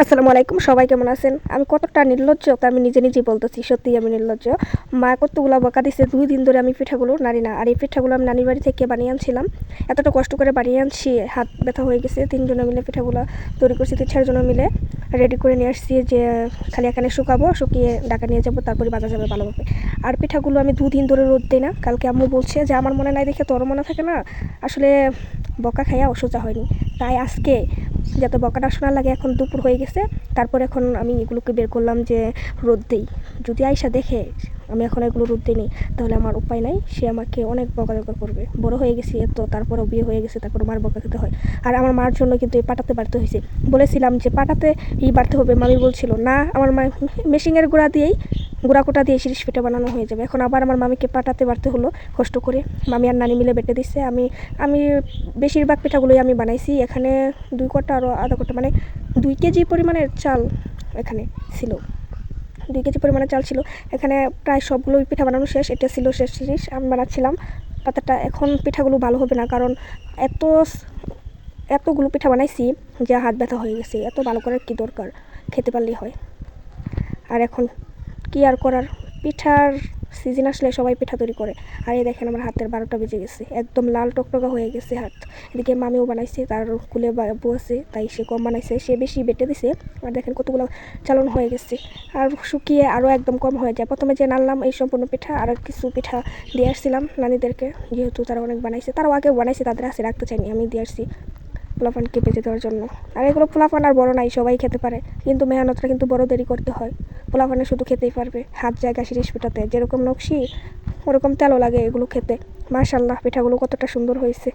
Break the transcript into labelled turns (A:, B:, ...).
A: আসসালামু আলাইকুম, সবাই কেমন আছেন? আমি কতটা নির্লজ্জ তা আমি নিজেই বলতেছি। সত্যিই আমি নির্লজ্জ। মা কতগুলা বকা দিছে, ২ দিন ধরে আমি পিঠাগুলো নাড়ি না। আর এই পিঠাগুলো আমি নানির বাড়ি থেকে বানিয়ে আনছিলাম। এতটা কষ্ট করে বানিয়ে আনছি, হাত ব্যথা হয়ে গেছে। ৩ জনে মিলে পিঠাগুলো তৈরি করছি, ৩-৪ জনে মিলে রেডি করে নিয়ে আসছি যে খালি এখানে শুকাবো, শুকিয়ে ঢাকা নিয়ে যাবো, তারপরে বাজা যাবে ভালোভাবে। আর পিঠাগুলো আমি ২ দিন ধরে রোদ দেই না। কালকে আম্মু বলছে যে আমার মনে নাই দেখে তোর মনে থাকে না। আসলে বকা খাইয়া সোজা হয়নি। তাই আজকে যাতে বকাটা শোনা লাগে, এখন দুপুর হয়ে গেছে, তারপর এখন আমি এগুলোকে বের করলাম যে রোদ দিই। যদি আয়সা দেখে আমি এখন এগুলো রোদ দিই, তাহলে আমার উপায় নাই, সে আমাকে অনেক বকাঝকা করবে। বড় হয়ে গেছি এত, তারপরেও বিয়ে হয়ে গেছে, তারপর মার বকা খেতে হয়। আর আমার মার জন্য কিন্তু এই পাটাতে বাড়তে হয়েছে। বলেছিলাম যে পাটাতে বাড়তে হবে, মামি বলছিল না, আমার মা মেশিনের গুঁড়া দিয়েই গুঁড়া দিয়ে শিরিষ পিঠা বানানো হয়ে যাবে। এখন আবার আমার মামিকে পাটাতে বাড়তে হলো কষ্ট করে। মামি আর নানি মিলে বেটে দিচ্ছে। আমি বেশিরভাগ পিঠাগুলোই আমি বানাইছি। এখানে 2 কোটা আরও আধা কোটা, মানে 2 কেজি পরিমাণের চাল এখানে ছিল। 2 কেজি পরিমাণের চাল ছিল এখানে। প্রায় সবগুলোই পিঠা বানানো শেষ। এটা ছিল শেষ জিনিস, আমি বানাচ্ছিলাম পাতাটা। এখন পিঠাগুলো ভালো হবে না, কারণ এত এতগুলো পিঠা বানাইছি যে হাত ব্যথা হয়ে গেছে। এত ভালো করার কি দরকার, খেতে পারলেই হয়। আর এখন কি আর করার, পিঠার সিজন আসলে সবাই পিঠা তৈরি করে। আর এই দেখেন আমার হাতের 12টা বেজে গেছে, একদম লাল টকটকা হয়ে গেছে হাত। এদিকে মামিও বানাইছে, তার কুলে বাবু আছে, তাই সে কম বানাইছে, সে বেশি বেটে দিছে। আর দেখেন কতগুলো চালন হয়ে গেছে। আর শুকিয়ে আরও একদম কম হয়ে যায়। প্রথমে যে নাড়লাম এই সম্পূর্ণ পিঠা, আর কিছু পিঠা দিয়ে আসছিলাম নানিদেরকে, যেহেতু তারা অনেক বানাইছে, তারাও আগেও বানাইছে, তাদের কাছে রাখতে চাইনি, আমি দিয়ে আসছি পোলাপানকে বেঁচে দেওয়ার জন্য। আর এগুলো পোলাপান আর বড় নাই, সবাই খেতে পারে, কিন্তু মেহনতটা কিন্তু বড়দেরই করতে হয়। পোলাপানে শুধু খেতেই পারবে হাত জায়গা শিরিষ পিঠাতে, যেরকম নকশি ওরকম তেলও লাগে এগুলো খেতে। মাশাআল্লাহ, পিঠাগুলো কতটা সুন্দর হয়েছে।